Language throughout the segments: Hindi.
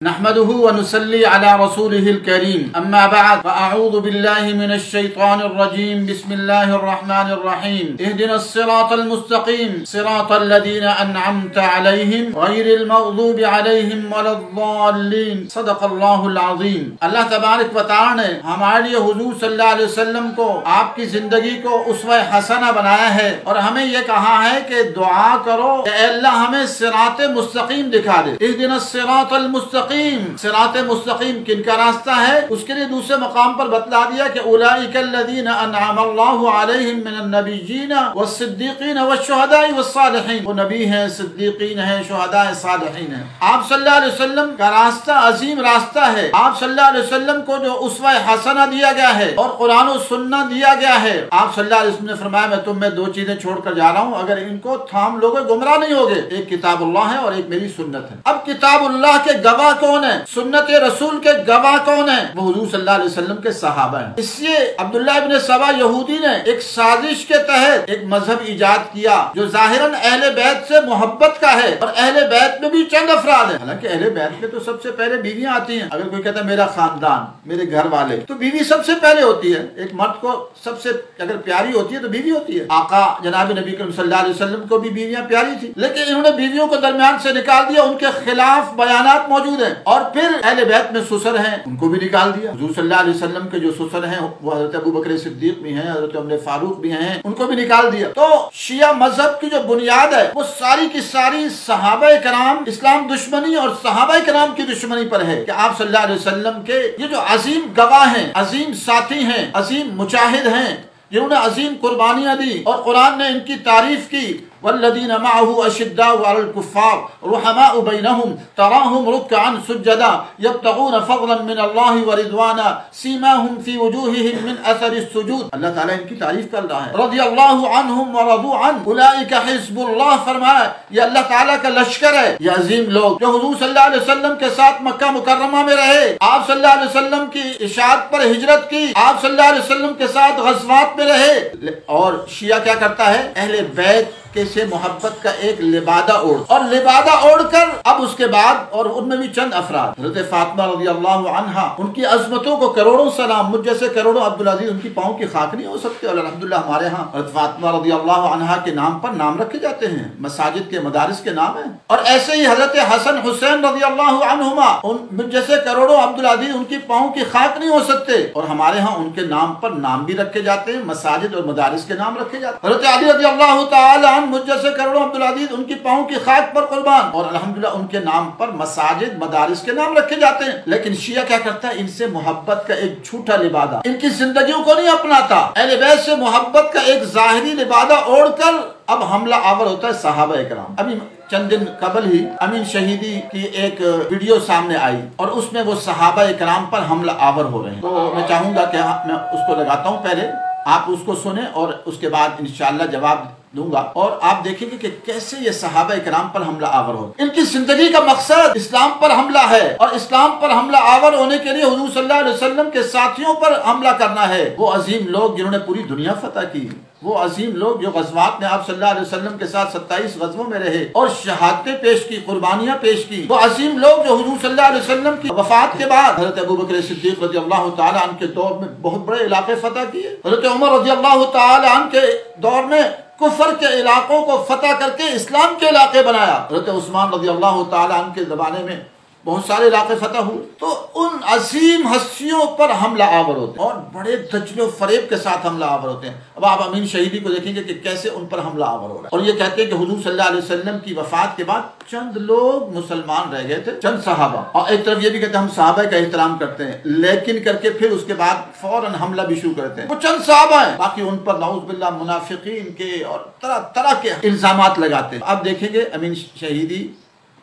नहमदुहु व नुसल्ली अला रसूलिहिल करीम अम्मा बअद फअऊज़ु बिल्लाहि मिनश शैतानिर रजीम बिस्मिल्लाहिर रहमानिर रहीम इहदिनस सिरातल मुस्तकीम सिरातल लज़ीना अनअमता अलैहिम गैरिल मग़ज़ूबि अलैहिम वलद्दाल्लीन सदक़ल्लाहुल अज़ीम। अल्लाह तबारक व तआला ने हमारे लिए हुज़ूर सल्लल्लाहु अलैहि वसल्लम को आपकी जिंदगी को उसवा हसना बनाया है और हमें ये कहा है कि दुआ करो कि अल्लाह हमें सिरात मुस्तकीम दिखा दे। इहदिनस सिरातल मुस्तकीम, सिरात मुस्तकीम किनका रास्ता है उसके लिए दूसरे मकाम पर बतला दिया कि उलाइकल लज़ीना अनअमल्लाहु अलैहिम मिनन नबिय्यीन वस्सिद्दीकीन वश्शुहदाई वस्सालिहीन। वो नबी हैं, सिद्दीकीन हैं, शुहदा सालिहीन हैं। आप सल्लल्लाहु अलैहि वसल्लम का रास्ता अजीम रास्ता है। आप सल्लल्लाहु अलैहि वसल्लम को जो उसवा हसना दिया गया है और कुरान और सुन्ना दिया गया है। आप सल्लल्लाहु अलैहि वसल्लम ने फरमाया मैं तुम्हें दो चीजें छोड़कर जा रहा हूँ, अगर इनको थाम लोगे गुमराह नहीं होगे। एक किताबुल्लाह है और एक मेरी सुन्नत है। अब किताबुल्लाह के गवाह कौन है, सुन्नत रसूल के गवाह कौन है, वो हुजूर सल्लल्लाहु अलैहि वसल्लम के सहाबा हैं। इसलिए अब्दुल्लाह इब्न सबा यहूदी ने एक साजिश के तहत एक मजहब इजाद किया जो जाहिरन अहले बैत से मोहब्बत का है और अहले बैत में भी चंद अफराद है। हालांकि अहले बैत में तो सबसे पहले बीवियां आती हैं। अगर कोई कहता है मेरा खानदान, मेरे घर वाले, तो बीवी सबसे पहले होती है। एक मर्द को सबसे अगर प्यारी होती है तो बीवी होती है। आका जनाब नबी करीम सल्लल्लाहु अलैहि वसल्लम को भी बीवियां प्यारी थी, लेकिन इन्होंने बीवियों को दरमियान से निकाल दिया। उनके खिलाफ बयानात मौजूद हैं और फिर अहले बैत में ससुर हैं, उनको भी निकाल दिया। हुजूर सल्लल्लाहु अलैहि वसल्लम के जो ससुर हैं वो हजरत अबू बकर सिद्दीक भी हैं, हजरत उमर फारूक भी हैं, उनको भी निकाल दिया। तो शिया मजहब की जो बुनियाद है वो सारी की सारी सहाबाए कराम, इस्लाम दुश्मनी और सहाबाए कराम की दुश्मनी पर है कि आप सल्लल्लाहु अलैहि वसल्लम के ये जो अजीम गवाह हैं, अजीम साथी हैं, अजीम मुजाहिद हैं, जिन्होंने अजीम कुर्बानियां दी और कुरान ने इनकी तारीफ की। वल्लज़ीना मअहु अशिद्दाउ अलल कुफ़्फ़ार रुहमाउ बैनहुम तराहुम रुक्अन सुज्जदा यब्तगून फ़ज़लन मिनल्लाहि व रिज़वाना सीमाहुम फ़ी वजूहिहिम मिन असरिस सुजूद। अल्लाह ताला इनकी तारीफ कर रहा है। रज़ियल्लाहु अन्हुम व रज़ू अन उलाइका हिज़्बुल्लाह, फरमाया ये अल्लाह ताला का लश्कर है। ये अजीम लोग जो हुजूर सल्लल्लाहु अलैहि वसल्लम के साथ मक्का मुकर्रमा में रहे, आप सल्लल्लाहु अलैहि वसल्लम की इशाअत पर हिजरत की, आप सल्लल्लाहु अलैहि वसल्लम के साथ ग़ज़वात में रहे। और शिया क्या करता है, अहले बैत से मोहब्बत का एक लिबादा ओढ़ और लिबादा ओढ़कर अब उसके बाद और उनमें भी चंद अफराद, हज़रत फातिमा रज़ियल्लाहु अन्हा, उनकी अज़मतों को करोड़ों सलाम, मुझ जैसे करोड़ों अब्दुल अजीज उनकी पाँव की खाक नहीं हो सकते। और अल्हम्दुलिल्लाह हमारे यहाँ हज़रत फातिमा रज़ियल्लाहु अन्हा के नाम पर नाम रखे जाते हैं, मसाजिद के मदारिस के नाम है। और ऐसे ही हज़रत हसन हुसैन रज़ियल्लाहु अन्हुमा, मुझ जैसे करोड़ों अब्दुल अजीज उनकी पाँव की खाक नहीं हो सकते और हमारे यहाँ उनके नाम पर नाम भी रखे जाते हैं, मसाजिद और मदारिस के नाम रखे जाते हैं। हज़रत अली रज़ियल्लाहु तआला मुझ जैसे करोड़ों अब्दुल अजीज उनकी पाँव की खाक पर कुर्बान और अल्हम्दुलिल्लाह उनके नाम पर मसाजिद मदारिस के नाम रखे जाते हैं। लेकिन शिया क्या करता है, इनसे मोहब्बत का एक झूठा लिबादा, इनकी जिंदगियों को नहीं अपनाता। अहले बैत से मोहब्बत का एक जाहिरी लिबादा ओढ़कर अब हमला आवर होता है सहाबा इकराम। अभी चंद दिन कबल ही अमीन शहीदी की एक वीडियो सामने आई और उसमें वो सहाबा इकराम पर हमला आवर हो रहे हैं। तो मैं चाहूंगा कि मैं उसको लगाता हूँ, पहले आप उसको सुने और उसके बाद इंशाअल्लाह जवाब दूंगा और आप देखेंगे कि कैसे ये सहाबा इकराम पर हमला आवर हो। इनकी जिंदगी का मकसद इस्लाम पर हमला है और इस्लाम पर हमला आवर होने के लिए हुजूर सल्लल्लाहु अलैहि वसल्लम के साथियों पर हमला करना है। वो अजीम लोग जिन्होंने पूरी दुनिया फतह की, वो अजीम लोग जो ग़ज़वात में आप सल्लल्लाहु अलैहि वसल्लम के साथ 27 ग़ज़वों में रहे और शहादतें पेश की, कुर्बानियां पेश की, वो अजीम लोग जो हुजूर सल्लल्लाहु अलैहि वसल्लम की वफ़ात के बाद हज़रत अबू बकर सिद्दीक़ रज़ियल्लाहु ताला अन्हु के दौर में बहुत बड़े इलाके फतह किए, हज़रत उमर रज़ियल्लाहु ताला अन्हु के दौर में कुफर के इलाकों को फतह करके इस्लाम के इलाके बनाया, हज़रत उस्मान रज़ियल्लाहु ताला अन्हु के ज़माने में बहुत सारे इलाके फतह हुए। तो उन अजीम हस्तियों पर हमला आवर होते हैं और बड़े दजलो फरेब के साथ हमला आवर होते हैं। अब आप अमीन शहीदी को देखेंगे कि कैसे उन पर हमला आवर हो रहा है। और ये कहते हैं कि हुजूर सल्लल्लाहु अलैहि वसल्लम की वफात के बाद चंद लोग मुसलमान रह गए थे, चंद सहाबा। और एक तरफ ये भी कहते हैं हम सहाबा का एहतराम करते हैं, लेकिन करके फिर उसके बाद फौरन हमला भी शुरू करते हैं। वो चंद सहाबा हैं, बाकी उन पर नऊज़ बिल्लाह मुनाफिकीन के और तरह तरह के इल्जामात लगाते हैं। अब देखेंगे अमीन शहीदी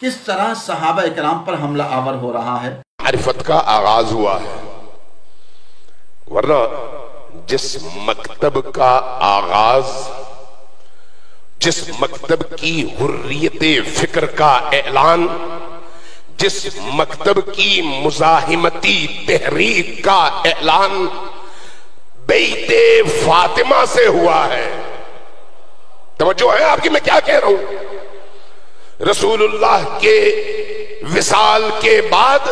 किस तरह सहाबा इकराम पर हमला आवर हो रहा है। मारिफत का आगाज हुआ है, वरना जिस मकतब का आगाज, जिस मकतब की हुर्रियत फिक्र का ऐलान, जिस मकतब की मुजाहिमती तहरीक का ऐलान बैते फातिमा से हुआ है। तवज्जो है आपकी, मैं क्या कह रहा हूं। रसूलुल्लाह के विसाल के बाद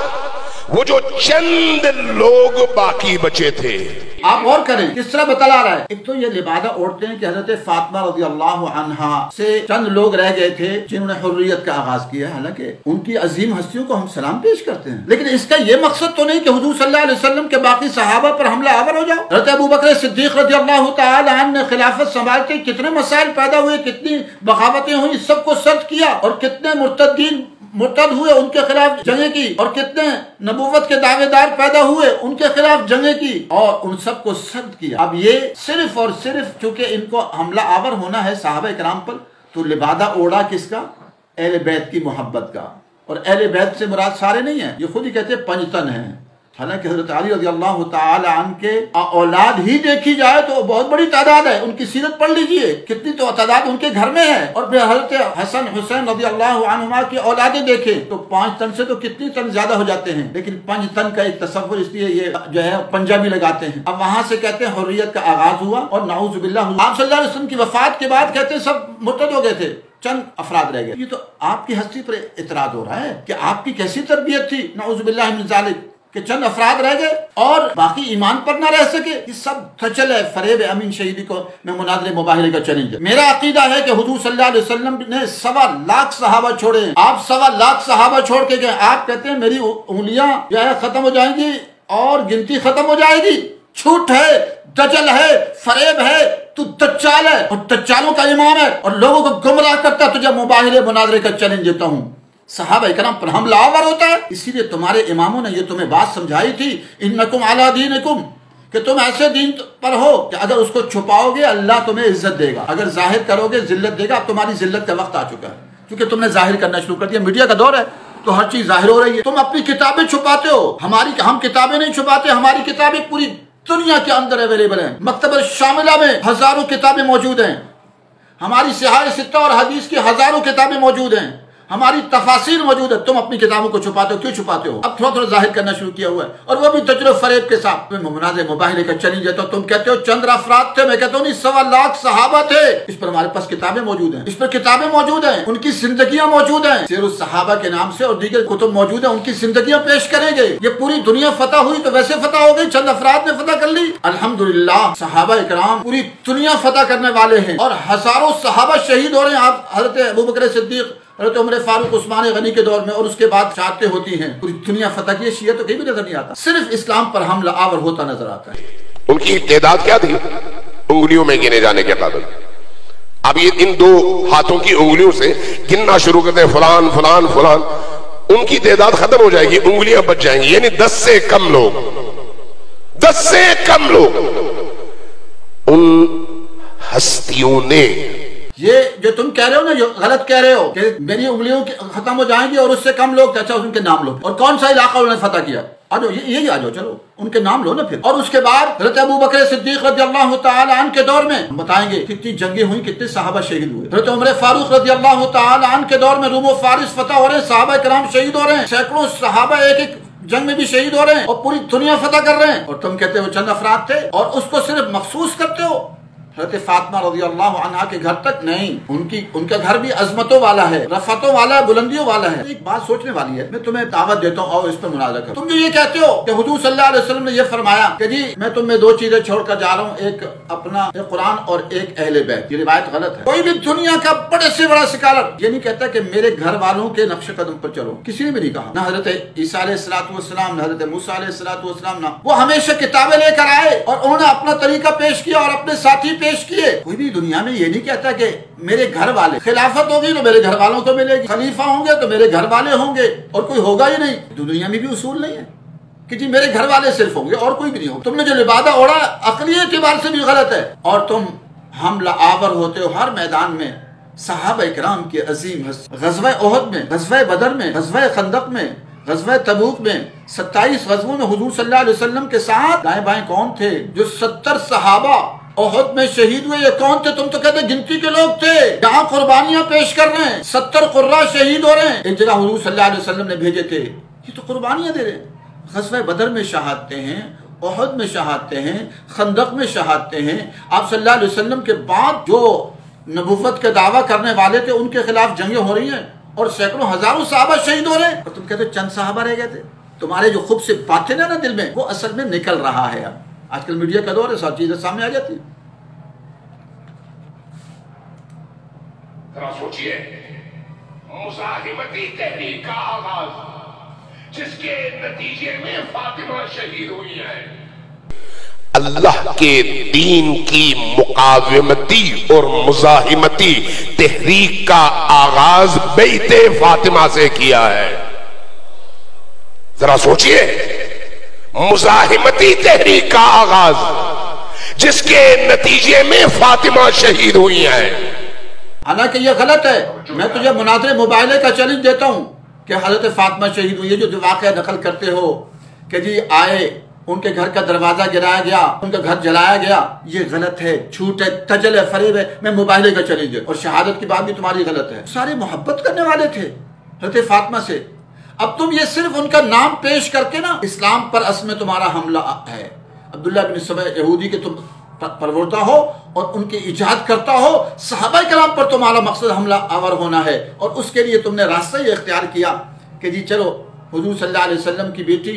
वो जो चंद लोग बाकी बचे थे। आप और करें किस तरह बतला रहा है। एक तो ये लिबादा ओढ़ते हैं कि हजरत फातिमा रज़ियल्लाहु अन्हा से चंद लोग रह गए थे जिन्होंने हुर्रियत का आगाज किया। हालांकि उनकी अजीम हस्तियों को हम सलाम पेश करते हैं, लेकिन इसका ये मकसद तो नहीं कि हुजूर सल्लल्लाहु अलैहि वसल्लम के बाकी सहाबा पर हमला आवर हो जाओ। हजरत अबू बकर सिद्दीक रज़ियल्लाहु तआला अन्हु ने खिलाफत संभालते कितने मसाइल पैदा हुए, कितनी बगावतें हुई, सबको सर्द किया, और कितने मुर्तद हुए, उनके खिलाफ जंगें की, और कितने नबूवत के दावेदार पैदा हुए, उनके खिलाफ जंगें की, और उन सबको सर्द किया। अब ये सिर्फ और सिर्फ चूंकि इनको हमला आवर होना है सहाबा इकराम पर, तो लिबादा ओढ़ा किसका? अहले बैत की मोहब्बत का। और अहले बैत से मुराद सारे नहीं है, ये खुद ही कहते हैं पंजतन है। हालांकि हजरत अली रज़ियल्लाहु तआला अन्हु के औलाद ही देखी जाए तो बहुत बड़ी तादाद है। उनकी सीरत पढ़ लीजिए, कितनी तो तादाद उनके घर में है। और फिर हजरत हसन हुसैन रज़ियल्लाहु अन्हुमा की औलादें देखें तो 5 तन से तो कितनी तन ज्यादा हो जाते हैं, लेकिन 5 तन का एक तसव्वुर, इसलिए ये जो है पंजाबी लगाते हैं। अब वहां से कहते हैं हुर्रियत का आगाज हुआ, और नाउज़ु बिल्लाह आप सल्लल्लाहु अलैहि वसल्लम की वफात के बाद कहते हैं सब मुर्तद हो गए थे, चंद अफराद रह गए। ये तो आपकी हस्ती पर इतराज हो रहा है कि आपकी कैसी तरबियत थी, नाउज़ु बिल्लाह मिन ज़ालिक, कि चंद अफराद रह गए और बाकी ईमान पर ना रह सके। ये सब थचल है, फरेब अमीन शहीदी को मैं मुनाज़रे मुबाहिरे का चैलेंज। मेरा अकीदा है कि हुजूर सल्लल्लाहु अलैहि वसल्लम ने 1.25 लाख सहाबा छोड़े, आप 1.25 लाख सहाबा छोड़ के गए। आप कहते हैं मेरी उंगलियां जो है खत्म हो जाएंगी और गिनती खत्म हो जाएगी। झूठ है, दजल है, फरेब है, तू दज्जाल है और दज्जालों का इमाम है और लोगों को गुमराह करता। तुझे मुबाहिरे मुनाज़रे का चैलेंज देता हूँ। सहाबा इकराम पर हमला आवर होता है, इसीलिए तुम्हारे इमामों ने ये तुम्हें बात समझाई थी, इन्नकुम अला दीनिकुम, कि तुम ऐसे दीन पर हो कि अगर उसको छुपाओगे अल्लाह तुम्हें इज्जत देगा, अगर जाहिर करोगे जिल्लत देगा। अब तुम्हारी जिल्लत का वक्त आ चुका है, क्योंकि तुमने जाहिर करना शुरू कर दिया। मीडिया का दौर है तो हर चीज जाहिर हो रही है। तुम अपनी किताबें छुपाते हो, हम किताबें नहीं छुपाते। हमारी किताबें पूरी दुनिया के अंदर अवेलेबल है। मकतबा शामिला में हजारों किताबें मौजूद हैं, हमारी सिहाह सित्ता और हदीस की हजारों किताबें मौजूद हैं, हमारी तफासीर मौजूद है। तुम अपनी किताबों को छुपाते हो, क्यों छुपाते हो? अब थोड़ा थोड़ा जाहिर करना शुरू किया हुआ है, और वो भी तजर्बे फरेब के साथ। मुनाज़रे मुबाहिरे का चैलेंज देता हूं। तुम कहते हो चंद अफराद थे, मैं कहता हूं 1.25 लाख सहाबा थे। इस पर हमारे पास किताबें मौजूद हैं, इस पर किताबें मौजूद हैं, उनकी जिंदगियां मौजूद हैं, सीरत सहाबा के नाम से और दीगर कुतुब मौजूद है, उनकी जिंदगियां पेश करेंगे। ये पूरी दुनिया फतह हुई तो वैसे फतह हो गई, चंद अफराद ने फतह कर ली। अल्हम्दुलिल्लाह सहाबा इकराम पूरी दुनिया फतह करने वाले हैं और हजारों सहाबा शहीद हो रहे हैं। आप हजरत अबू बकर सिद्दीक, हज़रत उमर फारूक, उस्मान गनी के दौर में, और उसके बाद चाहते होती हैं पूरी दुनिया फतह की। शिया तो कहीं भी नजर नहीं आता, सिर्फ इस्लाम पर हमला आवर होता नजर आता है। उनकी तादाद क्या थी? उंगलियों में गिने जाने के काबिल। अब ये इन 2 हाथों की उंगलियों से गिनना शुरू करते हैं, फलान फलान फलान, उनकी तादाद खत्म हो जाएगी, उंगलियां बच जाएंगी। यानी 10 से कम लोग, 10 से कम लोग उन हस्तियों ने, ये जो तुम कह रहे हो ना, जो गलत कह रहे हो कि मेरी उंगलियों खत्म हो जाएंगी और उससे कम लोग, अच्छा उनके नाम लो, और कौन सा इलाका उन्होंने फतह किया, आ जाओ, यही आ जाओ, चलो उनके नाम लो ना फिर। और उसके बाद हज़रत अबू बकर सिद्दीक रज़ियल्लाहु तआला अन्हु के दौर में बताएंगे कितनी जंगें हुई, कितने सहाबा शहीद हुए। हज़रत उमर फारूक रज़ियल्लाहु तआला अन्हु के दौर में रूम और फारिस फतह हो रहे हैं, सहाबा इकराम शहीद हो रहे हैं, सैकड़ों सहाबा एक जंग में भी शहीद हो रहे हैं और पूरी दुनिया फतह कर रहे हैं, और तुम कहते हो चंद अफराद थे और उसको सिर्फ मखसूस करते हो हज़रत फातिमा रज़ियल्लाहु अन्हा के घर तक नहीं। उनका घर भी अजमतों वाला है, रफ़तों वाला है, बुलंदियों वाला है। एक बात सोचने वाली है, मैं तुम्हें दावत देता हूँ, आओ इस पर मुनाज़रा करो। तुम जो ये कहते हो कि हुजूर सल्लल्लाहु अलैहि वसल्लम ने ये फरमाया कि जी मैं तुम्हें 2 चीजें छोड़कर जा रहा हूँ, एक अपना कुरान और एक अहले बैत, ये रिवायत गलत है। कोई भी दुनिया का बड़े से बड़ा स्कॉलर ये नहीं कहता कि मेरे घर वालों के नक्शे कदम पर चलो, किसी ने भी नहीं कहा। ना हज़रत ईसा अलैहिस्सलातु वस्सलाम, ना हज़रत मूसा अलैहिस्सलातु वस्सलाम, ना वो हमेशा किताबें लेकर आए और उन्होंने अपना तरीका पेश किया और अपने साथी पेश किए। कोई भी दुनिया में ये नहीं कहता कि मेरे घर वाले, खिलाफत होगी तो मेरे घर वालों को मिलेगी, खलीफा होंगे तो मेरे घर वाले होंगे, और कोई होगा ही नहीं। दुनिया में भी उसूल नहीं है कि जी मेरे घर वाले सिर्फ होंगे और कोई भी नहीं होगा। तुमने जो लिबादा ओढ़ा अकली एतबार से भी गलत है, और तुम हमला आवर होते हो हर मैदान में। सहाबा इकराम की अजीम गज़वा ओहद में, गज़वा बदर में, गज़वा खंदक में, गज़वा तबूक में, 27 गज़वों में हुजूर सल्लल्लाहु अलैहि वसल्लम के साथ दाएं बाएं कौन थे? जो 70 सहाबा ओहद में शहीद हुए, ये कौन थे? तुम तो कहते गिनती के लोग थे, यहाँ कुर्बानियां पेश कर रहे हैं, 70 कुर्रा शहीद हो रहे हैं। एक जगह हुजूर सल्लल्लाहु अलैहि वसल्लम ने भेजे थे, ये तो कुर्बानियां दे रहे हैं। गज़वा बदर में शहादते हैं, ओहद में शहादते हैं, खंदक में शहादते हैं। आप सल्लल्लाहु अलैहि वसल्लम के बाद जो नबुव्वत के दावा करने वाले थे उनके खिलाफ जंगें हो रही हैं और सैकड़ों हजारों सहाबा शहीद हो रहे हैं और तुम कहते हो चंद सहाबा रह गए थे। तुम्हारे जो खूब से बातें ना दिल में, वो असल में निकल रहा है। अब आजकल मीडिया का दौर है, सब चीजें सामने आ जाती है। सोचिए, मुजाहिमती तहरीक का आगाज जिसके नतीजे में फातिमा शहीद हुई है। अल्लाह के दीन की मुकाविमती और मुजाहिमती तहरीक का आगाज बैते फातिमा से किया है। जरा सोचिए, मुजाहिमती तहरीक का आगाज जिसके नतीजे में फातिमा शहीद हुई है। हालांकि यह गलत है। मैं तुझे मुनाज़रे मुबाइले का चैलेंज देता हूं कि हजरत फातिमा शहीद हुई है। जो वाक़या नकल करते हो कि जी आए, उनके घर का दरवाजा गिराया गया, उनका घर जलाया गया, ये गलत है, झूठ है, तजल है, फरेब है। मैं मुबाइले का चैलेंज है। और शहादत की बात भी तुम्हारी गलत है। सारे मोहब्बत करने वाले थे हजरत फातिमा से। अब तुम ये सिर्फ उनका नाम पेश करके ना इस्लाम पर असल में तुम्हारा हमला है। अब्दुल्लाह बिन सबा यहूदी के तुम परवरदा हो और उनकी इजाद करता हो। सहाबा कलाम पर तुम्हारा मकसद हमला आवर होना है और उसके लिए तुमने रास्ता ये इख्तियार किया कि जी चलो हुजूर सल्लल्लाहु अलैहि वसल्लम की बेटी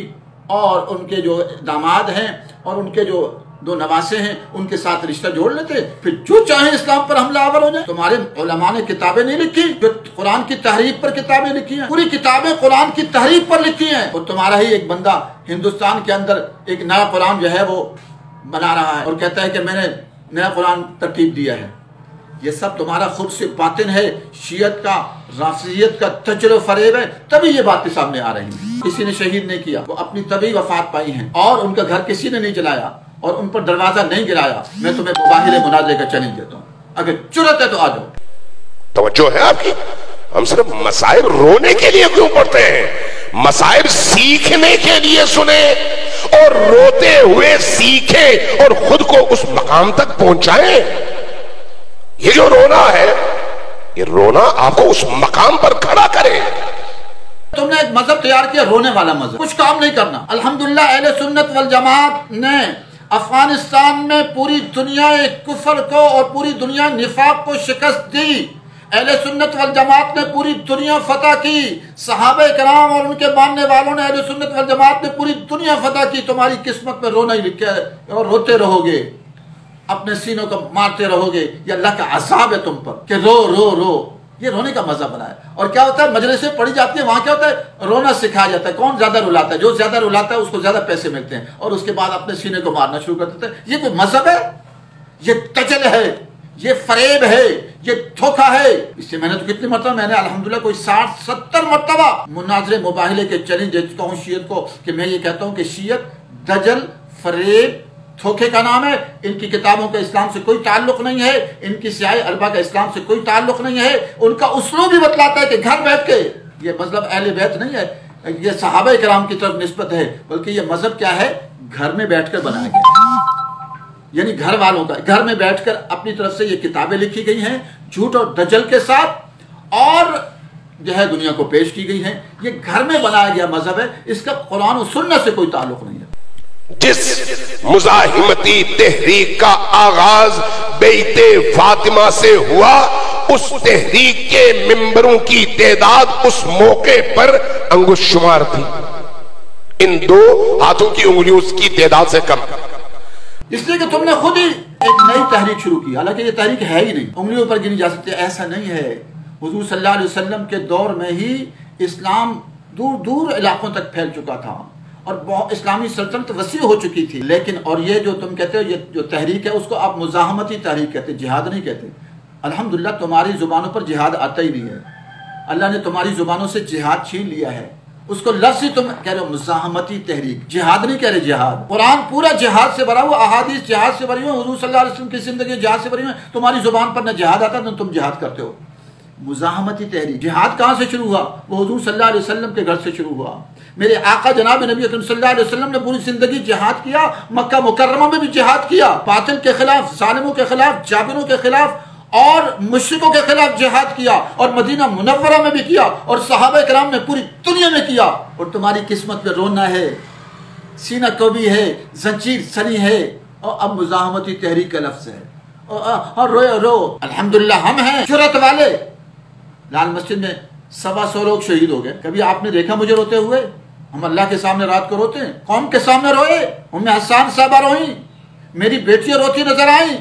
और उनके जो दामाद हैं और उनके जो दो नवासे हैं उनके साथ रिश्ता जोड़ लेते, फिर जो चाहे इस्लाम पर हमला आवर हो जाए। तुम्हारे उलमा ने किताबें नहीं लिखी जो कुरान की तहरीफ पर किताबें लिखी हैं, पूरी किताबें कुरान की तहरीफ पर लिखी हैं। और तुम्हारा ही एक बंदा हिंदुस्तान के अंदर एक नया कुरान जो है वो बना रहा है और कहता है कि मैंने नया कुरान तरतीब दिया है। ये सब तुम्हारा खुद से बातिन है, शियत का, राफियत का तजर फरेब है। तभी ये बातें सामने आ रही हैं। किसी ने शहीद नहीं किया, वो अपनी तभी वफात पाई हैं और उनका घर किसी ने नहीं जलाया और उन पर दरवाजा नहीं गिराया। मैं तुम्हें मुबाहिले मुनाज़रे का चैलेंज देता हूँ, अगर जुर्रत है तो आ जाओ। तवज्जो है आपकी? हम सिर्फ मसाइब रोने के लिए क्यों पढ़ते हैं? मसाइब सीखने के लिए सुने और रोते हुए सीखे और खुद को उस मकाम तक पहुंचाएं। ये जो रोना है, ये रोना आपको उस मकाम पर खड़ा करे। तुमने एक मजहब तैयार किया, रोने वाला मजहब, कुछ काम नहीं करना। अल्हम्दुलिल्लाह अहले सुन्नत वल जमात ने अफगानिस्तान में पूरी दुनिया कुफर को और पूरी दुनिया निफाक को शिकस्त दी। अहले सुन्नत वल जमात ने पूरी दुनिया फतह की। सहाबे कराम और उनके मानने वालों ने, अहले सुन्नत वल जमात ने पूरी दुनिया फतह की। तुम्हारी किस्मत में रोना ही लिखा है और रोते रहोगे, अपने सीनों को मारते रहोगे। ये अल्लाह का अज़ाब है तुम पर कि रो रो रो। ये रोने का मजा बना है। और क्या होता है, मजलिसें पढ़ी जाती है, वहां क्या होता है, रोना सिखाया जाता है। कौन ज्यादा रुलाता है? जो ज्यादा रुलाता है उसको ज्यादा पैसे मिलते हैं और उसके बाद अपने सीने को मारना शुरू कर देते हैं। ये कोई मजहब है? ये तजल है, ये फरेब है, ये धोखा है। इससे मैंने तो कितनी मरतबा, मैंने अल्हम्दुलिल्लाह कोई 60-70 मरतबा मुनाज़रे मुबाहिले के चैलेंज दे चुका हूँ शियत को कि मैं ये कहता हूँ कि शियत दजल, फरेब, धोखे का नाम है। इनकी किताबों का इस्लाम से कोई ताल्लुक नहीं है, इनकी सियाह अरबा का इस्लाम से कोई ताल्लुक नहीं है। उनका उसलूब भी बतलाता है कि घर बैठ के, ये मजहब अहले बैत नहीं है, ये सहाबा किराम की तरफ निस्बत है, बल्कि ये मजहब क्या है, घर में बैठकर बनाया गया, यानी घर वालों का। घर में बैठकर अपनी तरफ से ये किताबें लिखी गई हैं झूठ और दजल के साथ और जो है दुनिया को पेश की गई हैं। ये घर में बनाया गया मजहब है, इसका कुरान और सुन्नत से कोई ताल्लुक नहीं है। जिस मुजाहिमती तहरीक का आगाज बेइते फातिमा से हुआ, उस तहरीक के मिंबरों की तादाद उस मौके पर अंगुश शुमार थी। इन दो हाथों की उंगलियों की तादाद से कम। इसलिए कि तुमने खुद ही एक नई तहरीक शुरू की, हालांकि ये तहरीक है ही नहीं, उंगलियों पर गिनी जा सकती है, ऐसा नहीं है। हुजूर सल्लल्लाहु अलैहि वसल्लम के दौर में ही इस्लाम दूर दूर इलाकों तक फैल चुका था और बहुत इस्लामी सल्तनत वसी हो चुकी थी। लेकिन और ये जो तुम कहते हो, ये जो तहरीक है उसको आप मुजाहमती तहरीक कहते, जिहाद नहीं कहते। अल्हम्दुलिल्लाह तुम्हारी जुबानों पर जिहाद आता ही नहीं है। अल्लाह ने तुम्हारी जुबानों से जिहाद छीन लिया है। उसको लफ्ज़ ही तुम कह रहे हो मुजाहमती तहरीक, जिहाद नहीं कह रहे। जिहाद, कुरान पूरा जिहाद से भरा हुआ, अहादीस जिहाद से भरी हुई, हुजूर सल्लल्लाहु अलैहि वसल्लम की जिंदगी जिहाद से भरी हुई। तुम्हारी जुबान पर न जिहाद आता न तुम जिहाद करते हो। मुजाहमती तहरीक, जिहाद कहाँ से शुरू हुआ? वो हुजूर सल्लल्लाहु अलैहि वसल्लम के घर से शुरू हुआ। मेरे आका जनाब नबी अकरम सल्लल्लाहु अलैहि वसल्लम ने पूरी जिंदगी जिहाद किया। मक्का मुकर्रमा में भी जिहाद किया, बातिल के खिलाफ, जालिमों के खिलाफ, जाबिरों के खिलाफ और मुश्रिकों के खिलाफ जिहाद किया और मदीना मुनव्वरा में भी किया और सहाबा किराम ने पूरी दुनिया में किया। और तुम्हारी किस्मत में रोना है, सीना कभी है, जंजीर सनी है और अब मुजाहमती तहरीक का लफ्ज़ है और रो रो। अल्हम्दुलिल्लाह हम हैं जुर्रत वाले। लाल मस्जिद में 125 लोग शहीद हो गए। कभी आपने देखा मुझे रोते हुए? हम अल्लाह के सामने रात को रोते हैं, कौम के सामने रोए, उम्मे हसन साहबा रोई, मेरी बेटियां रोती नजर आई,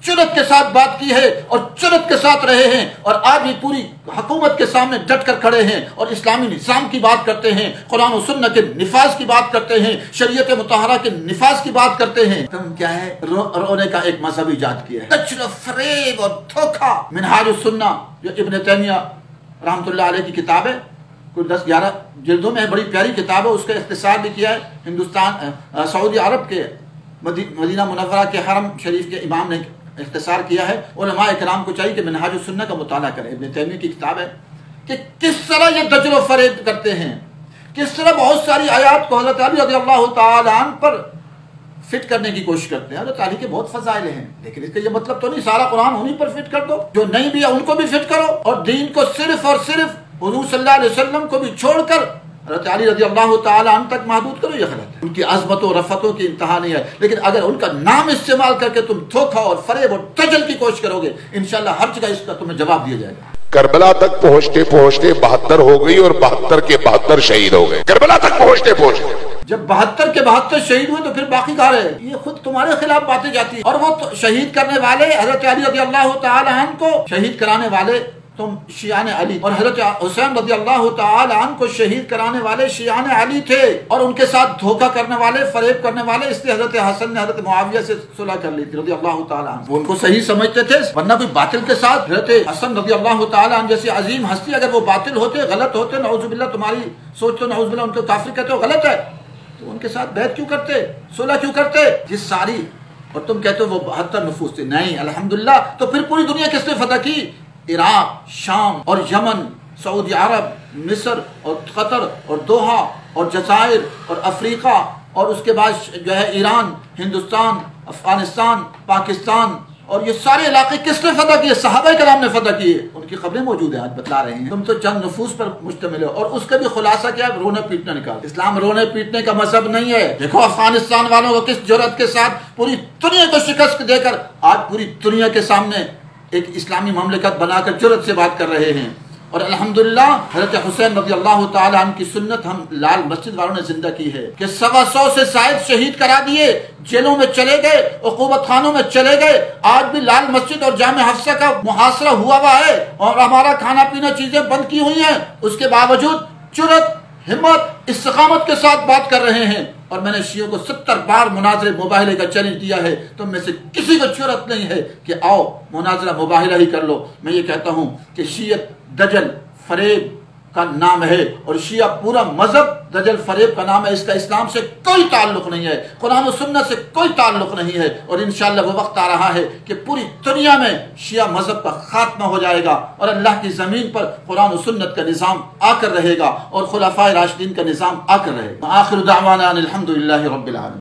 जुर्रत के साथ बात की है और जुर्रत के साथ रहे हैं और आज भी पूरी हुकूमत के सामने डट कर खड़े हैं और इस्लामी निज़ाम की बात करते हैं, कुरान और सुन्नत के निफाज की बात करते हैं, शरीयत मुतहरा के निफाज की बात करते हैं। तुम क्या है, रोने का एक मजहब इजाद किया है, तजल, फरेब और धोखा। मिनहाजुस सुन्ना जो इब्न तैमिया रहमतुल्लाह अलैह की किताब है, कुछ 10-11 जिल्दों में है, बड़ी प्यारी किताब है। उसका इख्तिसार भी किया है हिंदुस्तान सऊदी अरब के मदीना मुनव्वरा के हरम शरीफ के इमाम ने इख्तिसार किया है। उलमा इकराम को चाहिए कि मिनहाजुस सुन्ना का मुताला करें। इब्न तैमिया की किताब है कि किस तरह ये दजल व फरेब करते हैं, किस तरह बहुत सारी आयात को हज़रत अली रज़ियल्लाहु ताला अन्हु पर फिट करने की कोशिश करते हैं। हज़रत अली के बहुत फज़ाइल हैं, लेकिन इसका ये मतलब तो नहीं सारा कुरान उन्हीं पर फिट कर दो, जो नहीं भी है उनको भी फिट करो और दीन को सिर्फ और सिर्फ हुज़ूर सल्लल्लाहु अलैहि वसल्लम को भी छोड़कर हज़रत अली रज़ियल्लाहु ताला अन्हु तक महदूद करो। यह गलत है। उनकी अज़मतों रफ़तों की इंतहा नहीं है, लेकिन अगर उनका नाम इस्तेमाल करके तुम धोखा और फरेब और तजल की कोशिश करोगे, इंशाअल्लाह हर जगह इसका तुम्हें जवाब दिया जाएगा। करबला तक पहुंचते पहुंचते 72 हो गई और 72 के 72 शहीद हो गए। करबला तक पहुंचते पहुंचते जब 72 के 72 शहीद हुए तो फिर बाकी कहाँ रहे? ये खुद तुम्हारे खिलाफ बातें जाती है। और वो तो शहीद करने वाले हज़रत अली रज़ियल्लाहु ताला अन्हु को शहीद कराने वाले तुम शियाने अली, और हज़रत हुसैन रज़ियल्लाहु ताला अन्हु को शहीद कराने वाले शियाने अली थे और उनके साथ धोखा करने वाले, फरेब करने वाले। इसलिए हज़रत हसन ने हज़रत मुआविया से सुलह कर ली थी रज़ियल्लाहु ताला अन्हु। वो उनको सही समझते थे, वरना कोई बातिल के साथ। हज़रत हसन रज़ियल्लाहु ताला अन्हु जैसी अजीम हस्ती अगर वो बातिल होते, गलत होते, नऊज़ुबिल्लाह, तुम्हारी सोच तो नऊज़ुबिल्लाह उनको काफिर कहते हो, गलत है, तो उनके साथ बैत क्यों करते, सुलह क्यों करते? जिस सारी, और तुम कहते हो वो 72 नफूस थे। नहीं, अल्हम्दुलिल्लाह। तो फिर पूरी दुनिया किसने फतह की? इराक, शाम और यमन, सऊदी अरब, मिस्र और कतर और दोहा और जज़ायर और अफ्रीका, और उसके बाद जो है ईरान, हिंदुस्तान, अफगानिस्तान, पाकिस्तान, और ये सारे इलाके किसने फतह किए? सहाबा कराम ने फतह किए। उनकी खबरें मौजूद हैं, आज बतला रहे हैं। तुम तो चंद नफूस पर मुश्तमिल हो और उसका भी खुलासा क्या है? रोने पीटने निकाल। इस्लाम रोने पीटने का मजहब नहीं है। देखो अफगानिस्तान वालों को किस जुर्रत के साथ पूरी दुनिया को शिकस्त देकर आज पूरी दुनिया के सामने एक इस्लामी ममलिकत बनाकर जुर्रत से बात कर रहे हैं। और अल्हम्दुलिल्लाह हज़रत हुसैन रज़ियल्लाहु ताला अन्हु की सुन्नत हम लाल मस्जिद वालों ने जिंदा की है कि 125 से शायद शहीद करा दिए, जेलों में चले गए, उक़ूबत खानों में चले गए। आज भी लाल मस्जिद और जामे हफ्सा का मुहासरा हुआ है और हमारा खाना पीना चीजें बंद की हुई हैं। उसके बावजूद जुर्रत, हिम्मत, इस्तिक़ामत के साथ बात कर रहे हैं। और मैंने शियों को 70 बार मुनाजरे मुबाहिले का चैलेंज दिया है। तुम में से किसी को जुर्रत नहीं है कि आओ मुनाजरा मुबाहिला ही कर लो। मैं ये कहता हूँ कि शियत दजल फरेब का नाम है और शिया पूरा मजहब दजल फरेब का नाम है। इसका इस्लाम से कोई ताल्लुक नहीं है, कुरान और सुन्नत से कोई ताल्लुक नहीं है। और इंशाअल्लाह वो वक्त आ रहा है कि पूरी दुनिया में शिया मजहब का खात्मा हो जाएगा और अल्लाह की जमीन पर कुरान और सुन्नत का निज़ाम आकर रहेगा और खुलाफाए राशिदीन का निज़ाम आकर रहेगा। आखिर दावाना अनिल हम्दुलिल्लाहि रब्बिल आलमीन।